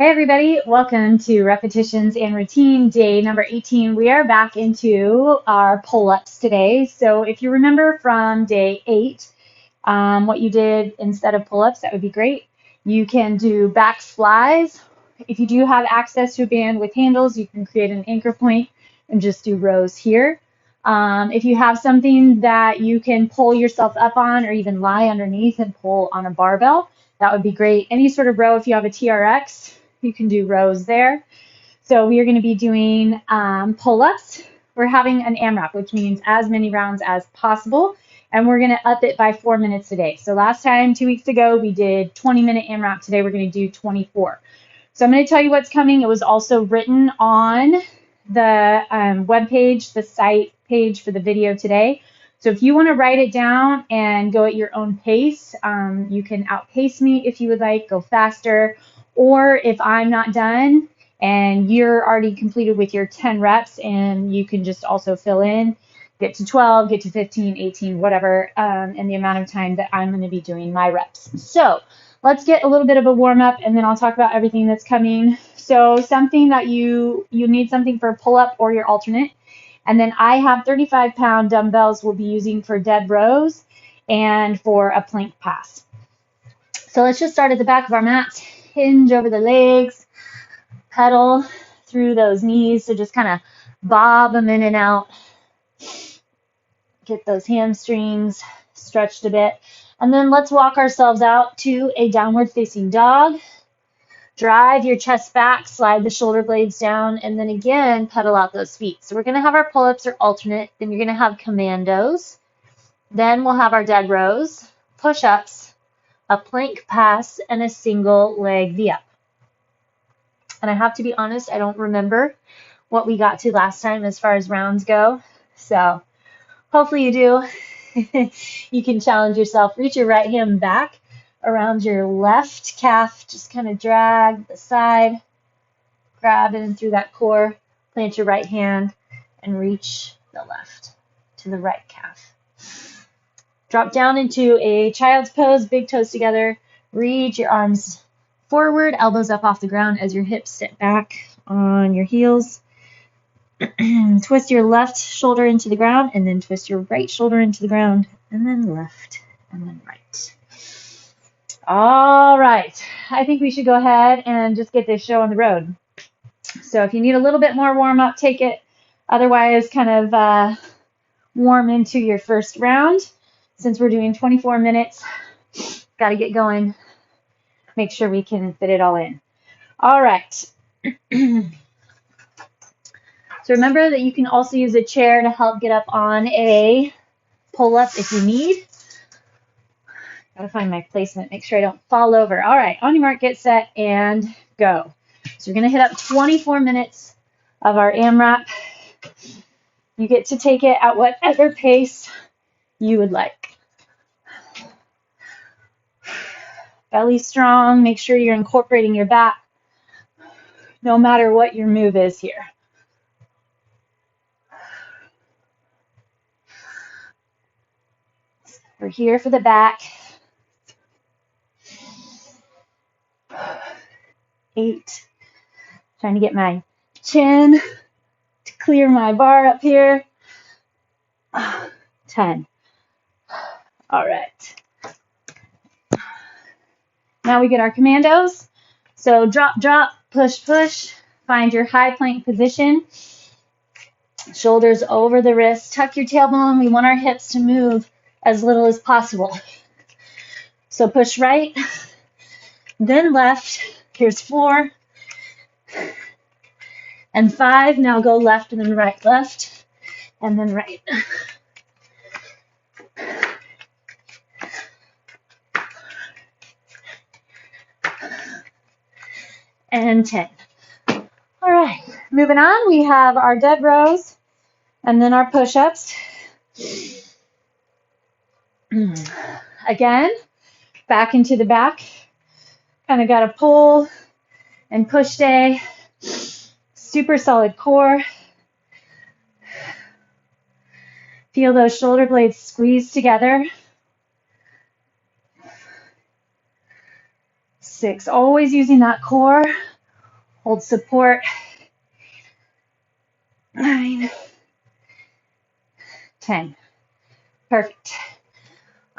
Hey everybody, welcome to Repetitions and Routine day number 18. We are back into our pull-ups today. So if you remember from day 8, what you did instead of pull-ups, that would be great. You can do back flies. If you do have access to a band with handles, you can create an anchor point and just do rows here. If you have something that you can pull yourself up on or even lie underneath and pull on a barbell, that would be great. Any sort of row, if you have a TRX, you can do rows there. So we are going to be doing pull-ups. We're having an AMRAP, which means as many rounds as possible. And we're going to up it by 4 minutes a day. So last time, 2 weeks ago, we did 20-minute AMRAP. Today, we're going to do 24. So I'm going to tell you what's coming. It was also written on the web page, the site page for the video today. So if you want to write it down and go at your own pace, you can outpace me if you would like, go faster. Or if I'm not done and you're already completed with your 10 reps and you can just also fill in, get to 12, get to 15, 18, whatever, and the amount of time that I'm going to be doing my reps. So let's get a little bit of a warm up and then I'll talk about everything that's coming. So something that you need something for pull up or your alternate. And then I have 35-pound dumbbells we'll be using for dead rows and for a plank pass. So let's just start at the back of our mats. Hinge over the legs, pedal through those knees. So just kind of bob them in and out. Get those hamstrings stretched a bit. And then let's walk ourselves out to a downward facing dog. Drive your chest back, slide the shoulder blades down, and then again, pedal out those feet. So we're going to have our pull-ups or alternate. Then you're going to have commandos. Then we'll have our dead rows, push-ups, a plank pass, and a single leg V-up. And I have to be honest, I don't remember what we got to last time as far as rounds go. So hopefully you do. You can challenge yourself. Reach your right hand back around your left calf. Just kind of drag the side, grab in through that core, plant your right hand, and reach the left to the right calf. Drop down into a child's pose, big toes together. Reach your arms forward, elbows up off the ground as your hips sit back on your heels. Twist your left shoulder into the ground, and then twist your right shoulder into the ground, and then left, and then right. All right. I think we should go ahead and just get this show on the road. So if you need a little bit more warm up, take it. Otherwise, kind of warm into your first round. Since we're doing 24 minutes, got to get going. Make sure we can fit it all in. All right. So remember that you can also use a chair to help get up on a pull-up if you need. Got to find my placement, make sure I don't fall over. All right, on your mark, get set, and go. So we're going to hit up 24 minutes of our AMRAP. You get to take it at whatever pace you would like. Belly strong, make sure you're incorporating your back no matter what your move is here. We're here for the back. 8. Trying to get my chin to clear my bar up here. 10. All right. Now we get our commandos. So drop, drop, push, push. Find your high plank position. Shoulders over the wrist. Tuck your tailbone. We want our hips to move as little as possible. So push right, then left. Here's 4 and 5. Now go left and then right, left and then right. And 10. All right, moving on, we have our dead rows and then our push-ups. Again, back into the back. Kind of got a pull and push day. Super solid core. Feel those shoulder blades squeeze together. 6, always using that core Hold support. 9, 10. Perfect.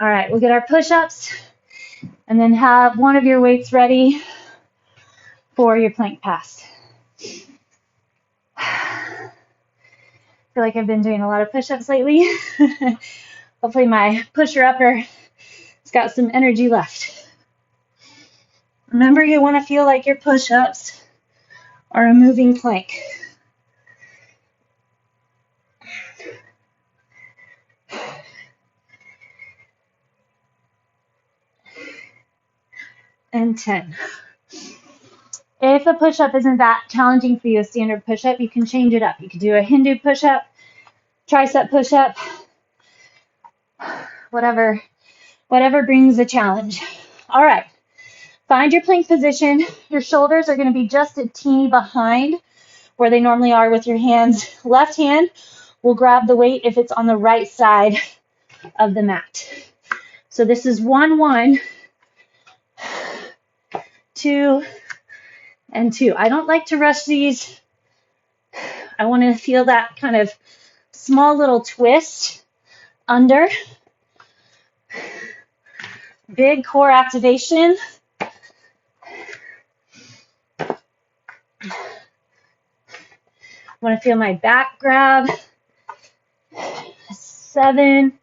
All right, we'll get our push-ups and then have one of your weights ready for your plank pass. I feel like I've been doing a lot of push-ups lately. Hopefully my pusher-upper has got some energy left. Remember, you want to feel like your push-ups are a moving plank. And 10. If a push-up isn't that challenging for you, a standard push-up, you can change it up. You could do a Hindu push-up, tricep push-up, whatever brings a challenge. All right, find your plank position. Your shoulders are going to be just a teeny behind where they normally are with your hands. Left hand will grab the weight if it's on the right side of the mat. So this is 1, 1, 2, and 2. I don't like to rush these. I want to feel that kind of small little twist under. Big core activation. I want to feel my back grab. 7.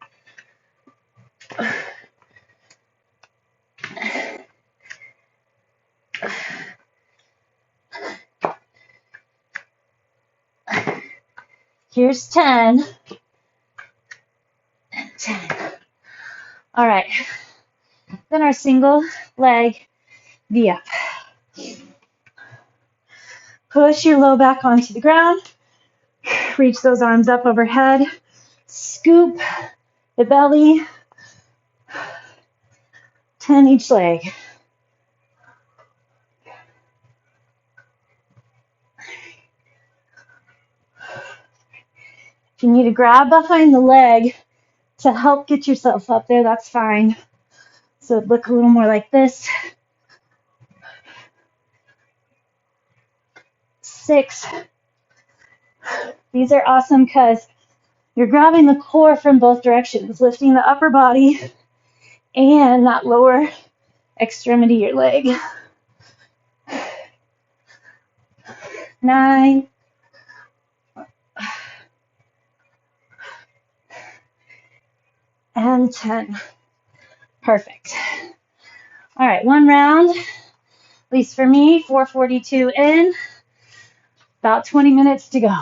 Here's 10. And 10. All right. Then our single leg V-up. Push your low back onto the ground. Reach those arms up overhead. Scoop the belly. 10 each leg. If you need to grab behind the leg to help get yourself up there, that's fine. So it'd look a little more like this. 6. These are awesome because you're grabbing the core from both directions, lifting the upper body and that lower extremity, your leg. 9. And 10. Perfect. All right, one round, at least for me, 4:42 in, about 20 minutes to go.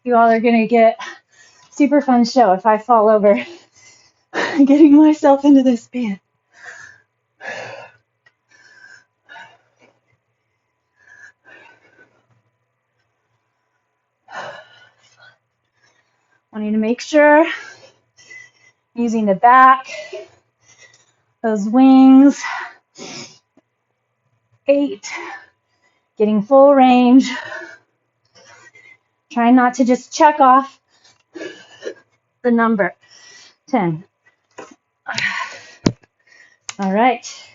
You all are going to get super fun show if I fall over getting myself into this band. I need to make sure using the back, those wings. 8, getting full range. Trying not to just check off the number. 10. All right.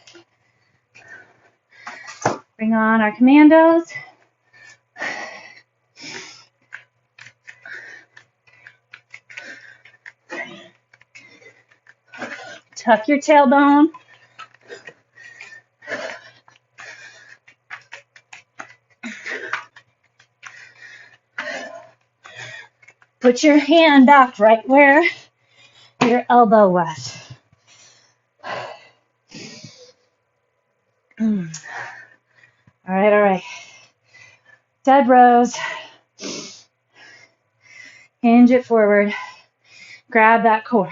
Bring on our commandos. Tuck your tailbone. Put your hand back right where your elbow was. All right. Dead rows. Hinge it forward. Grab that core.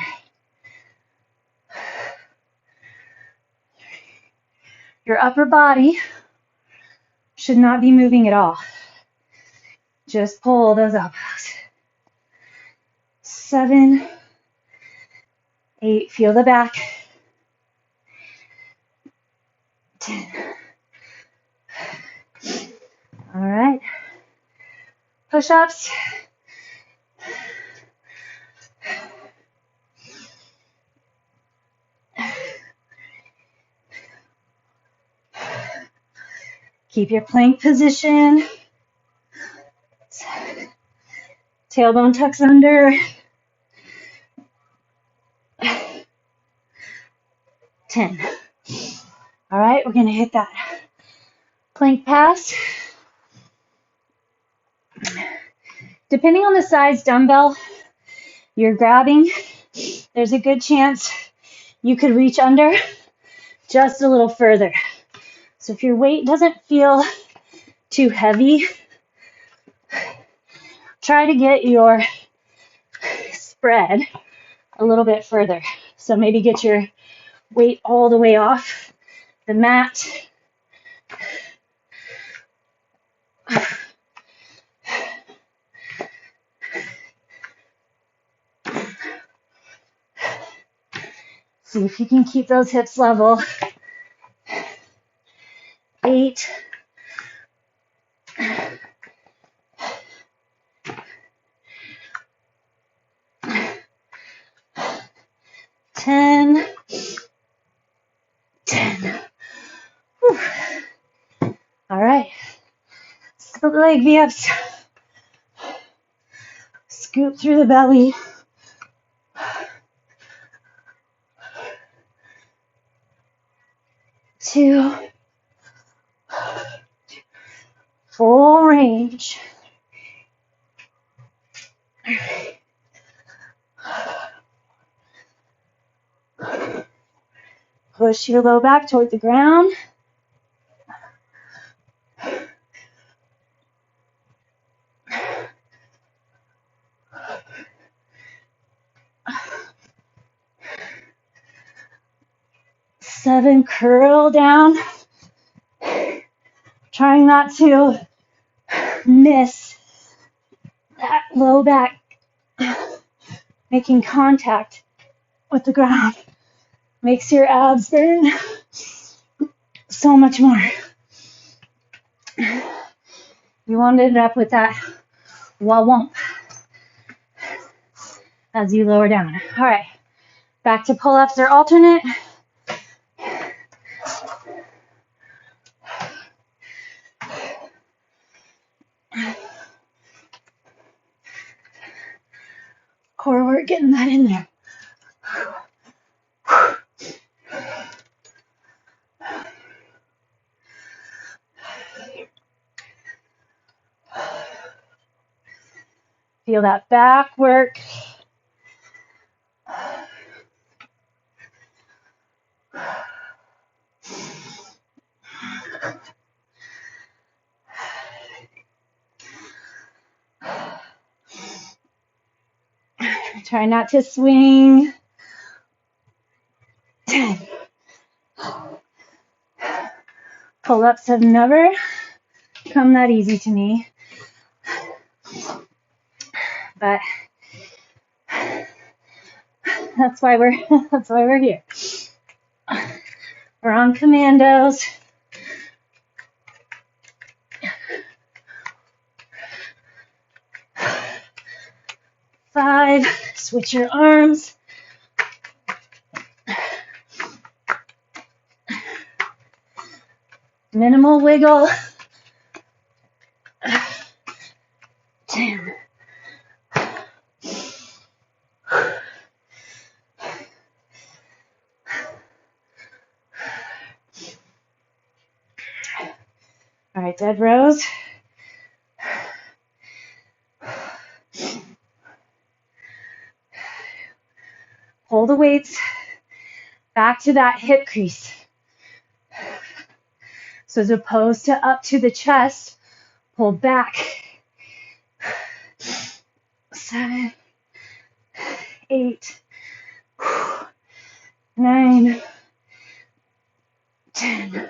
Your upper body should not be moving at all. Just pull those elbows. 7, 8, feel the back. 10. All right. Push-ups. Keep your plank position. Tailbone tucks under. 10. All right, we're going to hit that plank pass. Depending on the size dumbbell you're grabbing, there's a good chance you could reach under just a little further. So if your weight doesn't feel too heavy, try to get your spread a little bit further. So maybe get your weight all the way off the mat. See if you can keep those hips level. 8. 10. 10. Whew. All right. Split leg V-ups. Scoop through the belly. Two. Full range. Push your low back toward the ground. Seven, curl down. Trying not to miss that low back making contact with the ground. Makes your abs burn so much more. You want to end up with that wah-wump as you lower down. All right, back to pull-ups or alternate. Core work, getting that in there. Feel that back work. Try not to swing. 10. Pull-ups have never come that easy to me, but that's why we're here. We're on Commandos. Five. Switch your arms. Minimal wiggle. 10. All right, dead rows. Pull the weights back to that hip crease. So as opposed to up to the chest, pull back. 7, 8, 9, 10.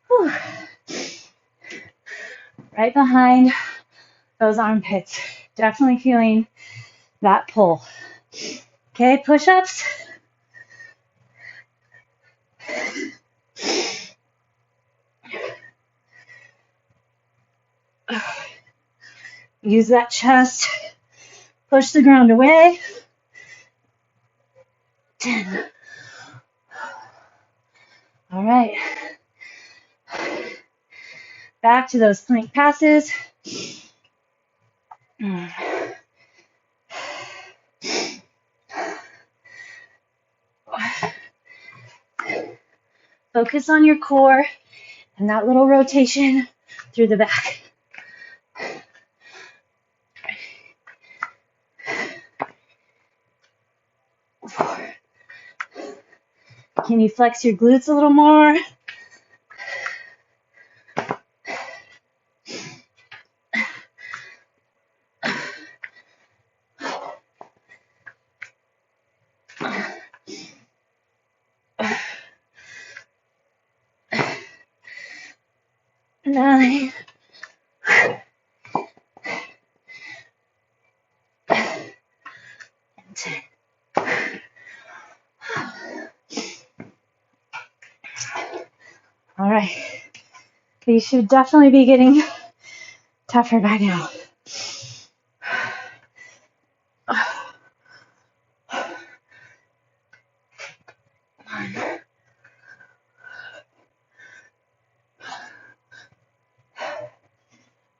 Whew. Right behind those armpits. Definitely feeling that pull. Okay, push-ups. Use that chest. Push the ground away. 10. All right. Back to those plank passes. Focus on your core and that little rotation through the back. Can you flex your glutes a little more? Nine. And 10. All right. These should definitely be getting tougher by now.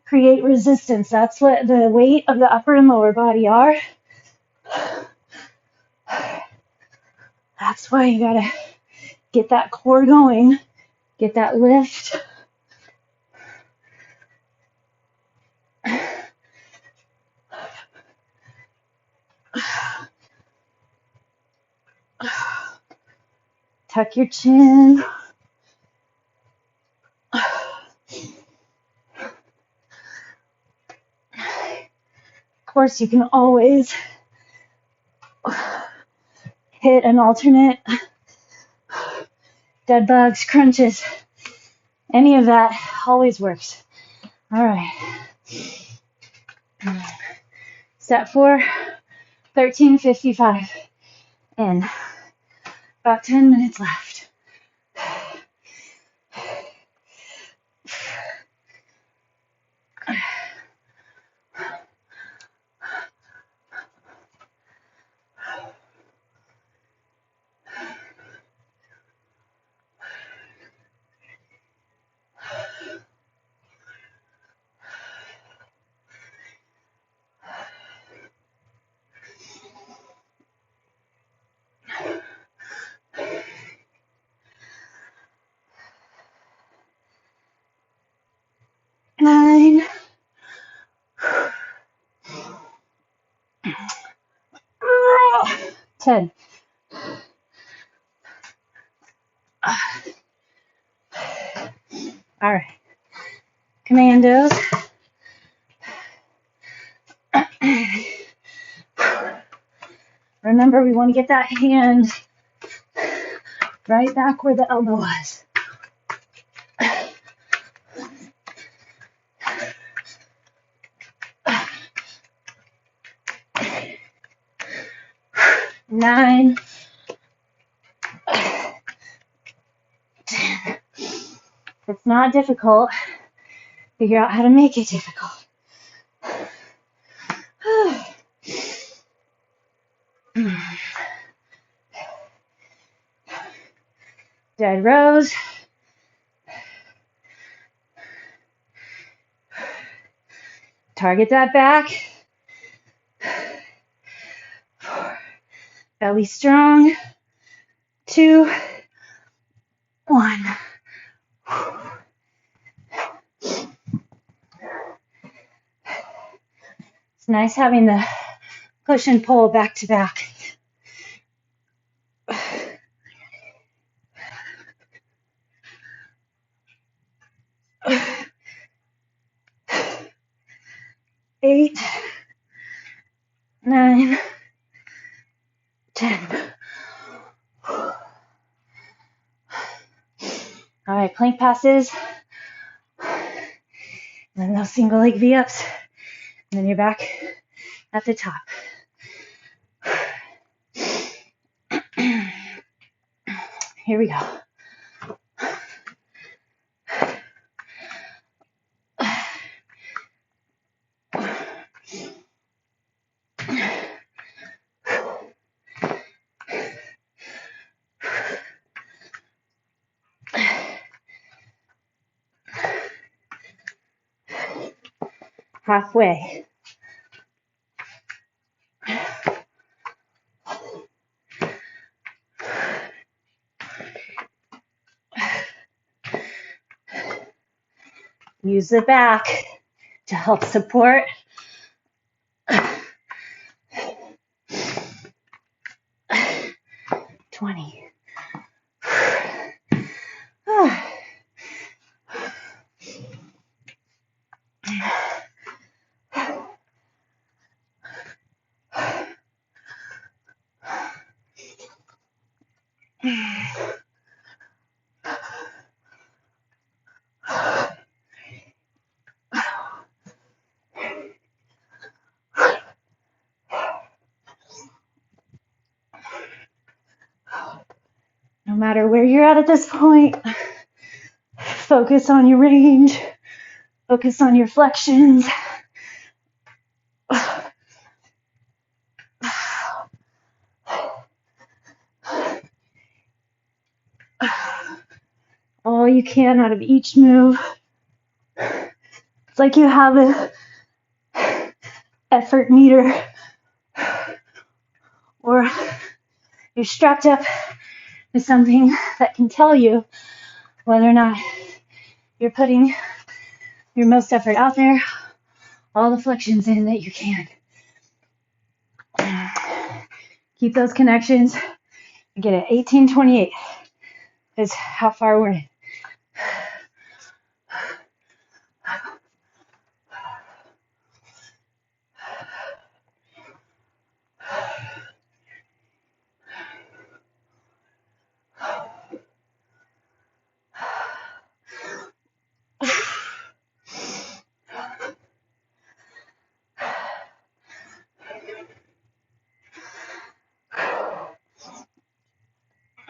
Create resistance. That's what the weight of the upper and lower body are. That's why you gotta get that core going, get that lift. Tuck your chin. Of course, you can always hit an alternate, dead bugs, crunches, any of that always works. All right. Set 4, 13:55 in. About 10 minutes left. Nine. 10. All right. Commandos. Remember, we want to get that hand right back where the elbow was. Nine. 10. It's not difficult. Figure out how to make it difficult. Dead rows. Target that back. Belly strong. 2, 1. It's nice having the push and pull back to back. Eight, 9, 10. All right, plank passes. And then those single leg V-ups. And then you're back at the top. Here we go. halfway. Use the back to help support. 20. No matter where you're at this point, focus on your range, focus on your flexions. All you can out of each move. It's like you have a effort meter, or you're strapped up with something that can tell you whether or not you're putting your most effort out there, all the flexions in that you can. Keep those connections. Get it. 18:28 is how far we're in.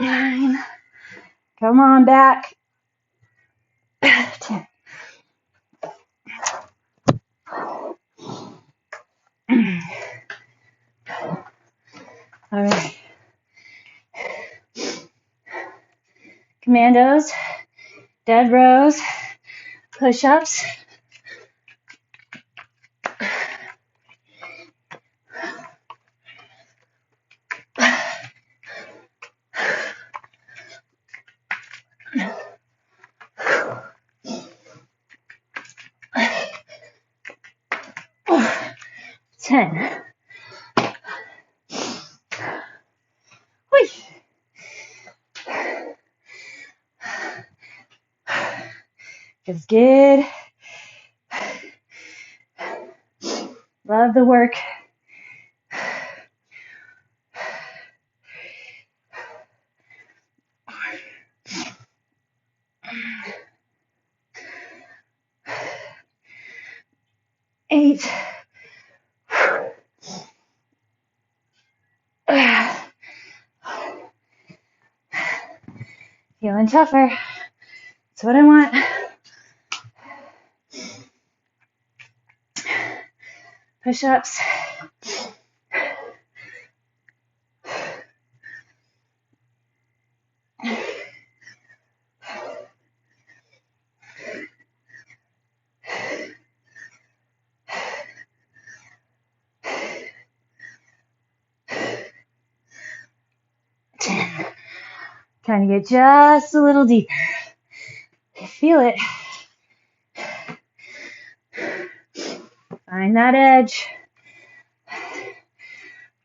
Nine. Come on, back. 10. All right. Commandos, dead rows, push-ups. Ten. Whee. It's good. Love the work. Eight. Feeling tougher. That's what I want. Push-ups. Kind of get just a little deeper. Feel it. Find that edge.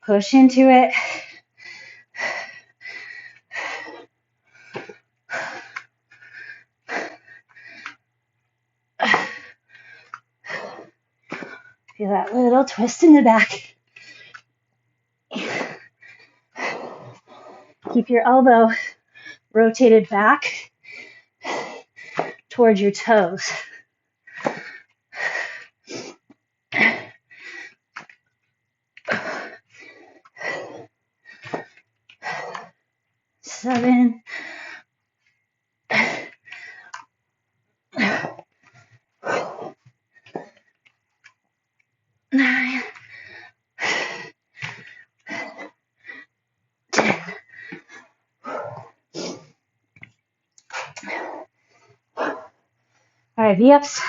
Push into it. Feel that little twist in the back. Keep your elbow rotated back towards your toes. Seven. Nine. 10. All right, V-ups.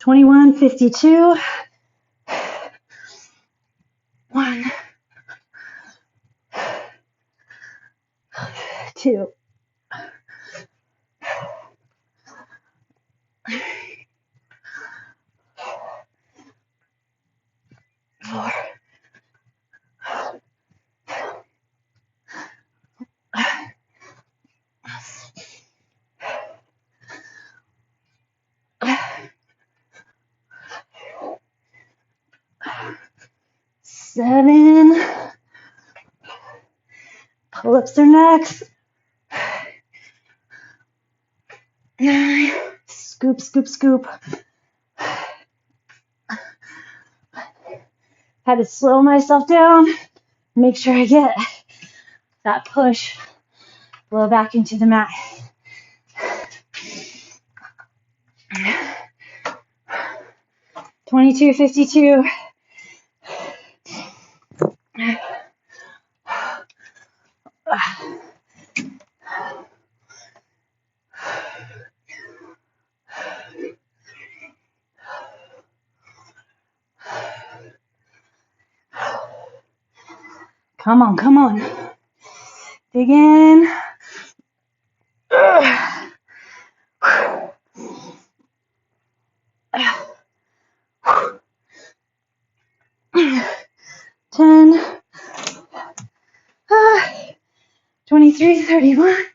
21:52. 1, 2, 4, 7. Pull-ups are next. 9. Scoop, scoop, scoop. Had to slow myself down. Make sure I get that push. Blow back into the mat. 22:52. Come on, come on. Dig in. 10. 23:31.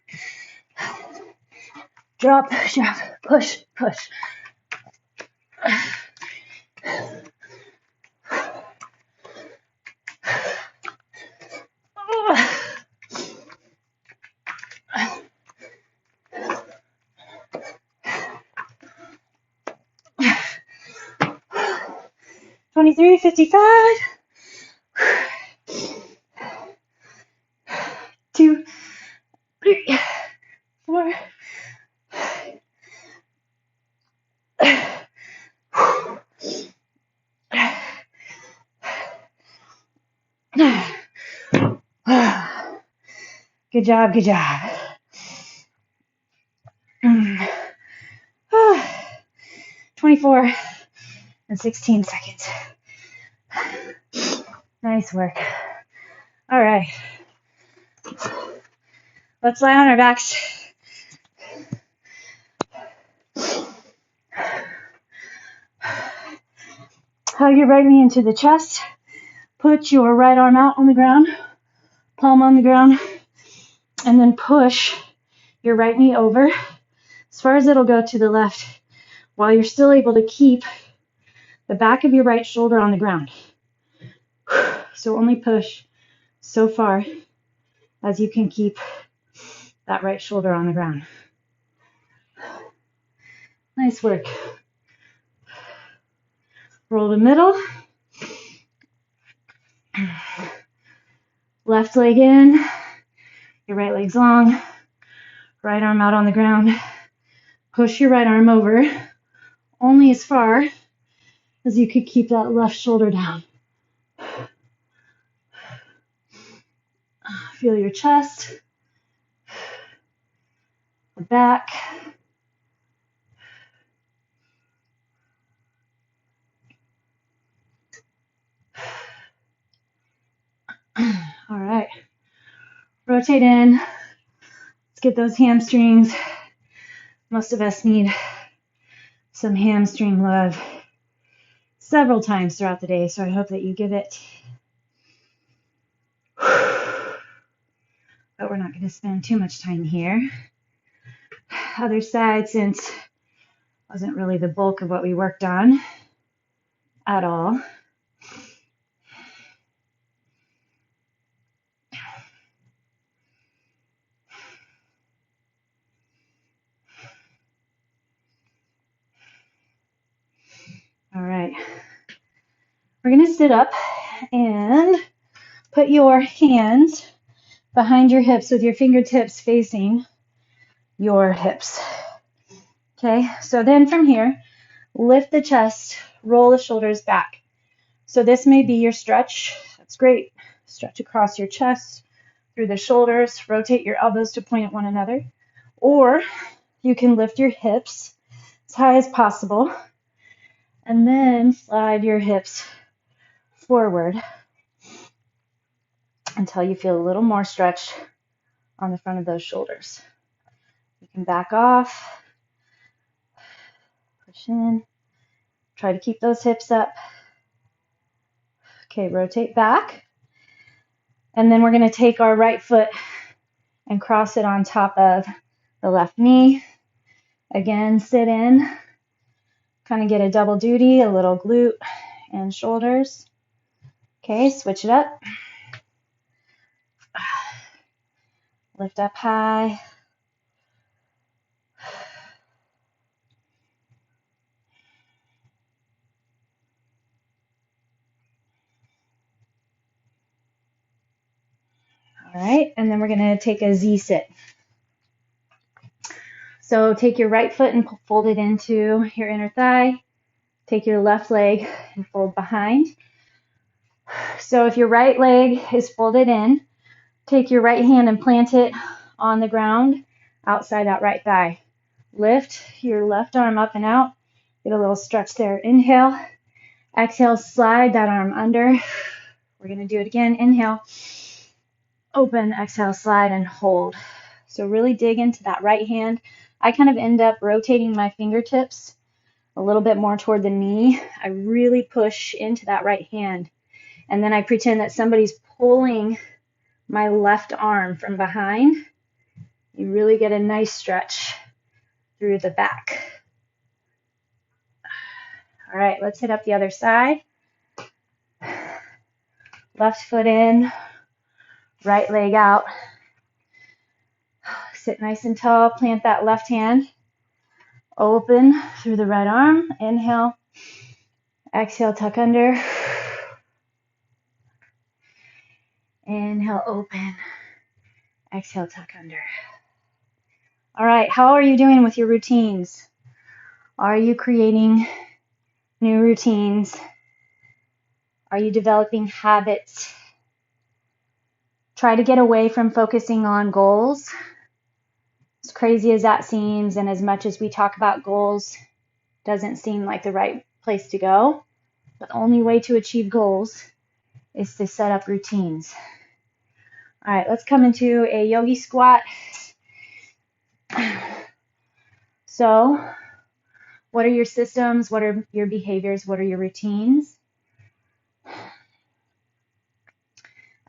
Drop, drop, push, push. 23:55. 2, 3, 4. 'Good job, good job. 24 and 16 seconds. Nice work. All right. Let's lie on our backs. Hug your right knee into the chest. Put your right arm out on the ground, palm on the ground, and then push your right knee over as far as it'll go to the left while you're still able to keep the back of your right shoulder on the ground. So only push so far as you can keep that right shoulder on the ground. Nice work. Roll to middle. Left leg in. Your right leg's long. Right arm out on the ground. Push your right arm over only as far as you could keep that left shoulder down. Feel your chest, the back. All right. Rotate in. Let's get those hamstrings. Most of us need some hamstring love several times throughout the day, so I hope that you give it. But we're not going to spend too much time here. Other side, since it wasn't really the bulk of what we worked on at all. All right. We're going to sit up and put your hands behind your hips with your fingertips facing your hips. Okay, so then from here, lift the chest, roll the shoulders back. So this may be your stretch. That's great. Stretch across your chest, through the shoulders, rotate your elbows to point at one another. Or you can lift your hips as high as possible And then slide your hips forward until you feel a little more stretch on the front of those shoulders. You can back off, push in, try to keep those hips up. Okay, rotate back. And then we're going to take our right foot and cross it on top of the left knee. Again, sit in, kind of get a double duty, a little glute and shoulders. Okay, switch it up. Lift up high. All right, and then we're going to take a Z sit. So take your right foot and fold it into your inner thigh. Take your left leg and fold behind. So if your right leg is folded in, take your right hand and plant it on the ground outside that right thigh. Lift your left arm up and out. Get a little stretch there. Inhale. Exhale, slide that arm under. We're going to do it again. Inhale. Open. Exhale, slide and hold. So really dig into that right hand. I kind of end up rotating my fingertips a little bit more toward the knee. I really push into that right hand. And then I pretend that somebody's pulling my left arm from behind. You really get a nice stretch through the back. All right, let's hit up the other side. Left foot in, right leg out. Sit nice and tall, plant that left hand. Open through the right arm. Inhale. Exhale, tuck under. Inhale, open. Exhale, tuck under. All right, how are you doing with your routines? Are you creating new routines? Are you developing habits? Try to get away from focusing on goals. As crazy as that seems, and as much as we talk about goals, doesn't seem like the right place to go. The only way to achieve goals is to set up routines. All right, let's come into a yogi squat. So, what are your systems? What are your behaviors? What are your routines?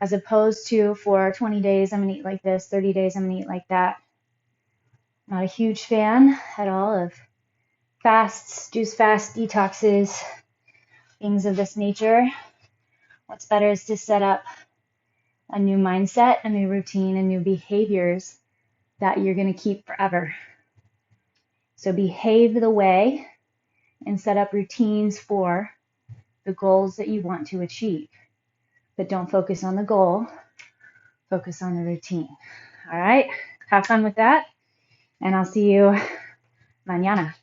As opposed to for 20 days, I'm going to eat like this, 30 days, I'm going to eat like that. Not a huge fan at all of fasts, juice fasts, detoxes, things of this nature. What's better is to set up a new mindset, a new routine, and new behaviors that you're going to keep forever. So behave the way and set up routines for the goals that you want to achieve. But don't focus on the goal, focus on the routine. All right, have fun with that, and I'll see you mañana.